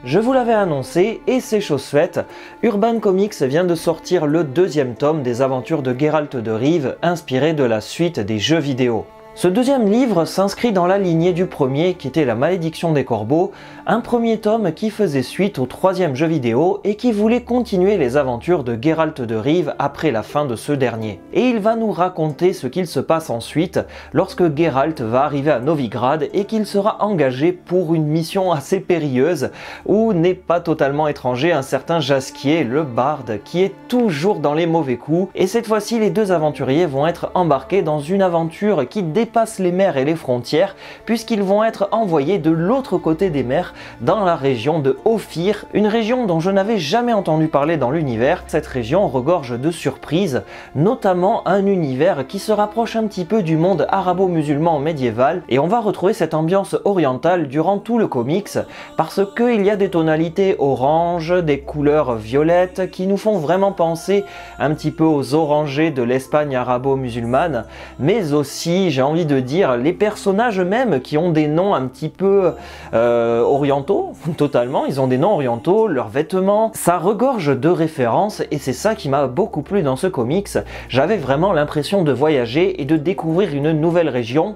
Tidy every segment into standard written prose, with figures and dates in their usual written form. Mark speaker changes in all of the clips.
Speaker 1: Je vous l'avais annoncé et c'est chose faite, Urban Comics vient de sortir le deuxième tome des aventures de Geralt de Rive inspiré de la suite des jeux vidéo. Ce deuxième livre s'inscrit dans la lignée du premier qui était La Malédiction des Corbeaux, un premier tome qui faisait suite au troisième jeu vidéo et qui voulait continuer les aventures de Geralt de Rive après la fin de ce dernier. Et il va nous raconter ce qu'il se passe ensuite lorsque Geralt va arriver à Novigrad et qu'il sera engagé pour une mission assez périlleuse où n'est pas totalement étranger un certain Jaskier, le barde, qui est toujours dans les mauvais coups. Et cette fois-ci, les deux aventuriers vont être embarqués dans une aventure qui dépasse les mers et les frontières puisqu'ils vont être envoyés de l'autre côté des mers dans la région de Ophir, une région dont je n'avais jamais entendu parler dans l'univers. Cette région regorge de surprises, notamment un univers qui se rapproche un petit peu du monde arabo-musulman médiéval et on va retrouver cette ambiance orientale durant tout le comics parce qu'il y a des tonalités orange, des couleurs violettes qui nous font vraiment penser un petit peu aux orangés de l'Espagne arabo-musulmane, mais aussi, j'ai envie de dire, les personnages eux-mêmes qui ont des noms un petit peu orientaux, totalement, ils ont des noms orientaux, leurs vêtements, ça regorge de références et c'est ça qui m'a beaucoup plu dans ce comics. J'avais vraiment l'impression de voyager et de découvrir une nouvelle région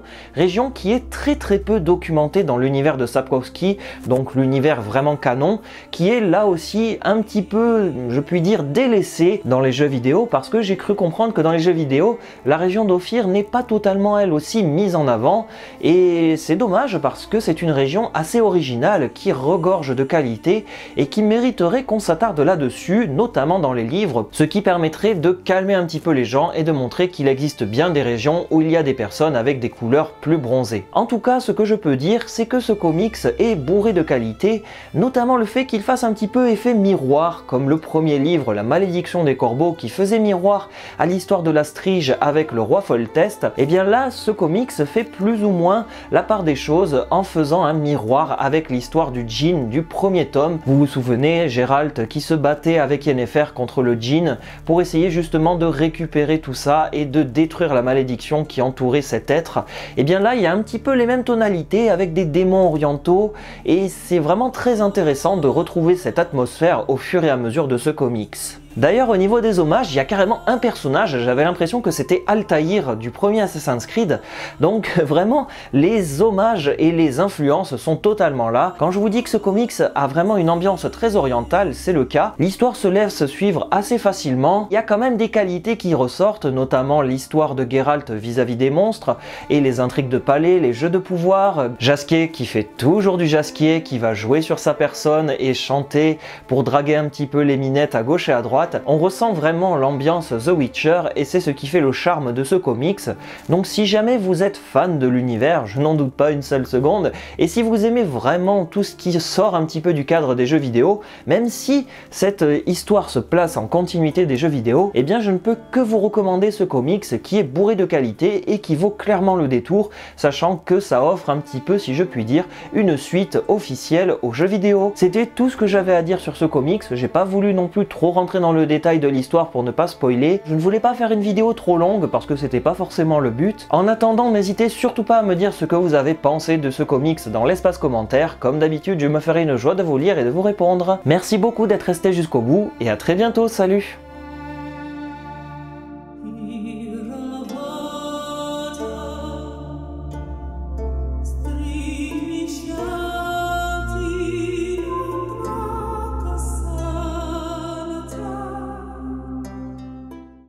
Speaker 1: qui est très peu documentée dans l'univers de Sapkowski, donc l'univers vraiment canon, qui est là aussi un petit peu, je puis dire, délaissée dans les jeux vidéo parce que j'ai cru comprendre que dans les jeux vidéo, la région d'Ophir n'est pas totalement elle aussi mise en avant et c'est dommage parce que c'est une région assez originale qui regorge de qualité et qui mériterait qu'on s'attarde là-dessus, notamment dans les livres, ce qui permettrait de calmer un petit peu les gens et de montrer qu'il existe bien des régions où il y a des personnes avec des couleurs plus bronzées. En tout cas, ce que je peux dire, c'est que ce comics est bourré de qualité, notamment le fait qu'il fasse un petit peu effet miroir, comme le premier livre, La Malédiction des Corbeaux, qui faisait miroir à l'histoire de la Strige avec le roi Foltest. Et bien là, ce comics fait plus ou moins la part des choses en faisant un miroir avec l'histoire du djinn du premier tome. Vous vous souvenez, Geralt qui se battait avec Yennefer contre le djinn pour essayer justement de récupérer tout ça et de détruire la malédiction qui entourait cet être. Et bien là, il y a un petit peu les mêmes tonalités avec des démons orientaux et c'est vraiment très intéressant de retrouver cette atmosphère au fur et à mesure de ce comics. D'ailleurs, au niveau des hommages, il y a carrément un personnage, j'avais l'impression que c'était Altaïr du premier Assassin's Creed, donc vraiment, les hommages et les influences sont totalement là. Quand je vous dis que ce comics a vraiment une ambiance très orientale, c'est le cas. L'histoire se laisse suivre assez facilement, il y a quand même des qualités qui ressortent, notamment l'histoire de Geralt vis-à-vis des monstres, et les intrigues de palais, les jeux de pouvoir, Jaskier qui fait toujours du Jaskier, qui va jouer sur sa personne et chanter pour draguer un petit peu les minettes à gauche et à droite. On ressent vraiment l'ambiance The Witcher et c'est ce qui fait le charme de ce comics. Donc si jamais vous êtes fan de l'univers, je n'en doute pas une seule seconde, et si vous aimez vraiment tout ce qui sort un petit peu du cadre des jeux vidéo, même si cette histoire se place en continuité des jeux vidéo, eh bien je ne peux que vous recommander ce comics qui est bourré de qualité et qui vaut clairement le détour, sachant que ça offre un petit peu, si je puis dire, une suite officielle aux jeux vidéo. C'était tout ce que j'avais à dire sur ce comics, j'ai pas voulu non plus trop rentrer dans le détail de l'histoire pour ne pas spoiler. Je ne voulais pas faire une vidéo trop longue parce que c'était pas forcément le but. En attendant, n'hésitez surtout pas à me dire ce que vous avez pensé de ce comics dans l'espace commentaire. Comme d'habitude, je me ferai une joie de vous lire et de vous répondre. Merci beaucoup d'être resté jusqu'au bout et à très bientôt, salut!